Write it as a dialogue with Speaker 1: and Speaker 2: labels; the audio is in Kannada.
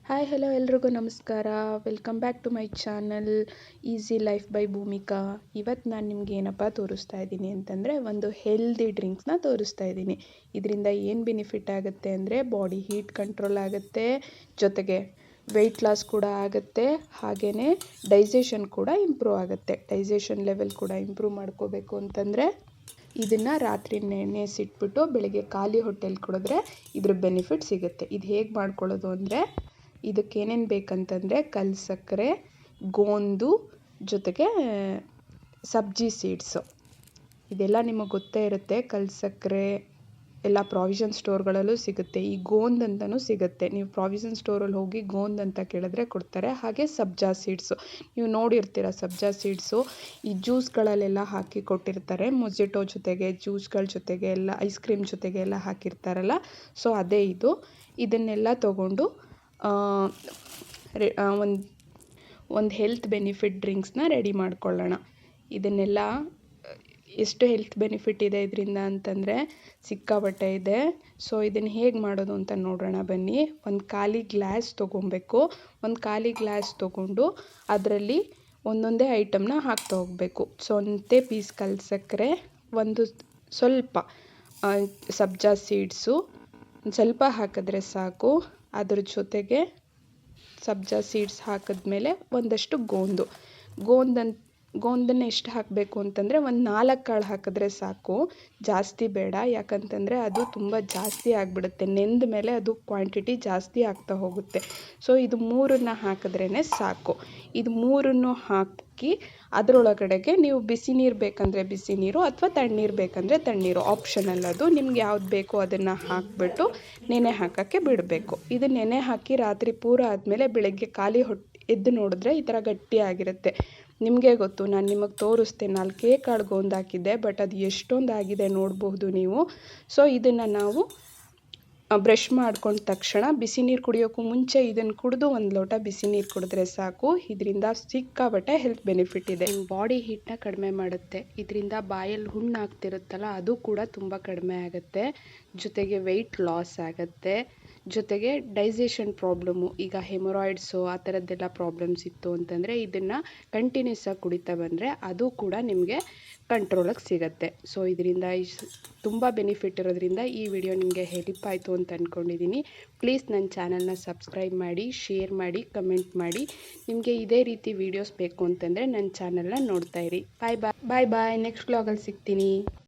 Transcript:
Speaker 1: ಹಾಯ್ ಹಲೋ ಎಲ್ರಿಗೂ ನಮಸ್ಕಾರ. Welcome back to my channel easy life by Bhoomika. ಇವತ್ತು ನಾನು ನಿಮ್ಗೆ ಏನಪ್ಪ ತೋರಿಸ್ತಾ ಇದ್ದೀನಿ ಅಂತಂದರೆ ಒಂದು ಹೆಲ್ದಿ ಡ್ರಿಂಕ್ಸ್ನ ತೋರಿಸ್ತಾ ಇದ್ದೀನಿ. ಇದರಿಂದ ಏನು ಬೆನಿಫಿಟ್ ಆಗುತ್ತೆ ಅಂದರೆ ಬಾಡಿ ಹೀಟ್ ಕಂಟ್ರೋಲ್ ಆಗುತ್ತೆ, ಜೊತೆಗೆ ವೆಯ್ಟ್ ಲಾಸ್ ಕೂಡ ಆಗುತ್ತೆ, ಹಾಗೆಯೇ ಡೈಜೆಷನ್ ಕೂಡ ಇಂಪ್ರೂವ್ ಆಗುತ್ತೆ. ಡೈಜೆಷನ್ ಲೆವೆಲ್ ಕೂಡ ಇಂಪ್ರೂವ್ ಮಾಡ್ಕೋಬೇಕು ಅಂತಂದರೆ ಇದನ್ನು ರಾತ್ರಿ ನೆನೆಸಿಟ್ಬಿಟ್ಟು ಬೆಳಗ್ಗೆ ಖಾಲಿ ಹೊಟ್ಟೆಲಿ ಕುಡಿದ್ರೆ ಇದ್ರ ಬೆನಿಫಿಟ್ ಸಿಗುತ್ತೆ. ಇದು ಹೇಗೆ ಮಾಡ್ಕೊಳ್ಳೋದು ಅಂದರೆ ಇದಕ್ಕೇನೇನು ಬೇಕಂತಂದರೆ ಕಲ್ಲು ಸಕ್ಕರೆ, ಗೋಂದು, ಜೊತೆಗೆ ಸಬ್ಜಿ ಸೀಡ್ಸು. ಇದೆಲ್ಲ ನಿಮಗೆ ಗೊತ್ತೇ ಇರುತ್ತೆ. ಕಲ್ಲು ಸಕ್ಕರೆ ಎಲ್ಲ ಪ್ರಾವಿಷನ್ ಸ್ಟೋರ್ಗಳಲ್ಲೂ ಸಿಗುತ್ತೆ. ಈ ಗೋಂದ್ ಅಂತಲೂ ಸಿಗುತ್ತೆ. ನೀವು ಪ್ರಾವಿಷನ್ ಸ್ಟೋರಲ್ಲಿ ಹೋಗಿ ಗೋಂದ್ ಅಂತ ಕೇಳಿದ್ರೆ ಕೊಡ್ತಾರೆ. ಹಾಗೆ ಸಬ್ಜಾ ಸೀಡ್ಸು ನೀವು ನೋಡಿರ್ತೀರ. ಸಬ್ಜಾ ಸೀಡ್ಸು ಈ ಜ್ಯೂಸ್ಗಳಲ್ಲೆಲ್ಲ ಹಾಕಿ ಕೊಟ್ಟಿರ್ತಾರೆ. ಮೊಜಿಟೋ ಜೊತೆಗೆ, ಜ್ಯೂಸ್ಗಳ ಜೊತೆಗೆ ಎಲ್ಲ, ಐಸ್ ಕ್ರೀಮ್ ಜೊತೆಗೆ ಎಲ್ಲ ಹಾಕಿರ್ತಾರಲ್ಲ, ಸೊ ಅದೇ ಇದು. ಇದನ್ನೆಲ್ಲ ತೊಗೊಂಡು ಒಂದು ಹೆಲ್ತ್ ಬೆನಿಫಿಟ್ ಡ್ರಿಂಕ್ಸ್ನ ರೆಡಿ ಮಾಡ್ಕೊಳ್ಳೋಣ. ಇದನ್ನೆಲ್ಲ ಎಷ್ಟು ಹೆಲ್ತ್ ಬೆನಿಫಿಟ್ ಇದೆ ಇದರಿಂದ ಅಂತಂದರೆ ಸಿಕ್ಕಾಪಟ್ಟೆ ಇದೆ. ಸೊ ಇದನ್ನು ಹೇಗೆ ಮಾಡೋದು ಅಂತ ನೋಡೋಣ ಬನ್ನಿ. ಒಂದು ಖಾಲಿ ಗ್ಲಾಸ್ ತೊಗೊಬೇಕು. ಒಂದು ಖಾಲಿ ಗ್ಲಾಸ್ ತೊಗೊಂಡು ಅದರಲ್ಲಿ ಒಂದೊಂದೇ ಐಟಮ್ನ ಹಾಕ್ತಾ ಹೋಗಬೇಕು. ಸೊಂತೆ ಪೀಸ್ ಕಲ್ಲು ಸಕ್ಕರೆ, ಒಂದು ಸ್ವಲ್ಪ ಸಬ್ಜಾ ಸೀಡ್ಸು, ಸ್ವಲ್ಪ ಹಾಕಿದ್ರೆ ಸಾಕು. ಅದ್ರ ಜೊತೆಗೆ ಸಬ್ಜಾ ಸೀಡ್ಸ್ ಹಾಕಿದ್ಮೇಲೆ ಒಂದಷ್ಟು ಗೋಂದನ್ನು ಎಷ್ಟು ಹಾಕಬೇಕು ಅಂತಂದರೆ ಒಂದು 4 ಕಾಳು ಹಾಕಿದ್ರೆ ಸಾಕು, ಜಾಸ್ತಿ ಬೇಡ. ಯಾಕಂತಂದರೆ ಅದು ತುಂಬ ಜಾಸ್ತಿ ಆಗಿಬಿಡುತ್ತೆ. ನೆಂದ ಮೇಲೆ ಅದು ಕ್ವಾಂಟಿಟಿ ಜಾಸ್ತಿ ಆಗ್ತಾ ಹೋಗುತ್ತೆ. ಸೊ ಇದು 3 ಹಾಕಿದ್ರೇ ಸಾಕು. ಇದು 3 ಹಾಕಿ ಅದರೊಳಗಡೆಗೆ ನೀವು ಬಿಸಿ ನೀರು ಬೇಕಂದರೆ ಬಿಸಿ ನೀರು, ಅಥವಾ ತಣ್ಣೀರು ಬೇಕಂದರೆ ತಣ್ಣೀರು, ಆಪ್ಷನಲ್ ಅದು. ನಿಮ್ಗೆ ಯಾವ್ದು ಬೇಕೋ ಅದನ್ನು ಹಾಕಿಬಿಟ್ಟು ನೆನೆ ಹಾಕೋಕ್ಕೆ ಬಿಡಬೇಕು. ಇದು ನೆನೆ ಹಾಕಿ ರಾತ್ರಿ ಪೂರ ಆದಮೇಲೆ ಬೆಳಗ್ಗೆ ಖಾಲಿ ಎದ್ದು ನೋಡಿದ್ರೆ ಈ ಥರ ಗಟ್ಟಿಯಾಗಿರುತ್ತೆ. ನಿಮಗೆ ಗೊತ್ತು, ನಾನು ನಿಮಗೆ ತೋರಿಸ್ದೆ 4 ಕಾಳು ಗೋಂದು ಹಾಕಿದ್ದೆ, ಬಟ್ ಅದು ಎಷ್ಟೊಂದು ಆಗಿದೆ ನೋಡಬಹುದು ನೀವು. ಸೊ ಇದನ್ನು ನಾವು ಬ್ರಷ್ ಮಾಡ್ಕೊಂಡ ತಕ್ಷಣ ಬಿಸಿ ನೀರು ಕುಡಿಯೋಕ್ಕೂ ಮುಂಚೆ ಇದನ್ನು ಕುಡಿದು 1 ಲೋಟ ಬಿಸಿ ನೀರು ಕುಡಿದ್ರೆ ಸಾಕು. ಇದರಿಂದ ಸಿಕ್ಕಾಪಟ್ಟೆ ಹೆಲ್ತ್ ಬೆನಿಫಿಟ್ ಇದೆ. ಬಾಡಿ ಹೀಟ್ನ ಕಡಿಮೆ ಮಾಡುತ್ತೆ. ಇದರಿಂದ ಬಾಯಲ್ಲಿ ಹುಣ್ಣಾಗ್ತಿರುತ್ತಲ್ಲ ಅದು ಕೂಡ ತುಂಬ ಕಡಿಮೆ ಆಗುತ್ತೆ. ಜೊತೆಗೆ ವೆಯ್ಟ್ ಲಾಸ್ ಆಗುತ್ತೆ. ಜೊತೆಗೆ ಡೈಜೆಷನ್ ಪ್ರಾಬ್ಲಮ್ಮು, ಈಗ ಹೆಮೊರಾಯ್ಡ್ಸು ಆ ಥರದ್ದೆಲ್ಲ ಪ್ರಾಬ್ಲಮ್ಸ್ ಇತ್ತು ಅಂತಂದರೆ ಇದನ್ನು ಕಂಟಿನ್ಯೂಸ್ ಆಗಿ ಕುಡಿತಾ ಬಂದರೆ ಅದು ಕೂಡ ನಿಮಗೆ ಕಂಟ್ರೋಲಿಗೆ ಸಿಗುತ್ತೆ. ಸೊ ಇದರಿಂದ ತುಂಬ ಬೆನಿಫಿಟ್ ಇರೋದ್ರಿಂದ ಈ ವಿಡಿಯೋ ನಿಮಗೆ ಹೆಲ್ಪ್ ಆಯಿತು ಅಂತ ಅಂದ್ಕೊಂಡಿದ್ದೀನಿ. ಪ್ಲೀಸ್ ನನ್ನ ಚಾನಲ್ನ ಸಬ್ಸ್ಕ್ರೈಬ್ ಮಾಡಿ, ಶೇರ್ ಮಾಡಿ, ಕಮೆಂಟ್ ಮಾಡಿ. ನಿಮಗೆ ಇದೇ ರೀತಿ ವೀಡಿಯೋಸ್ ಬೇಕು ಅಂತಂದರೆ ನನ್ನ ಚಾನಲ್ನ ನೋಡ್ತಾ ಇರಿ. ಬಾಯ್ ಬಾಯ್. ನೆಕ್ಸ್ಟ್ ವ್ಲಾಗಲ್ಲಿ ಸಿಗ್ತೀನಿ.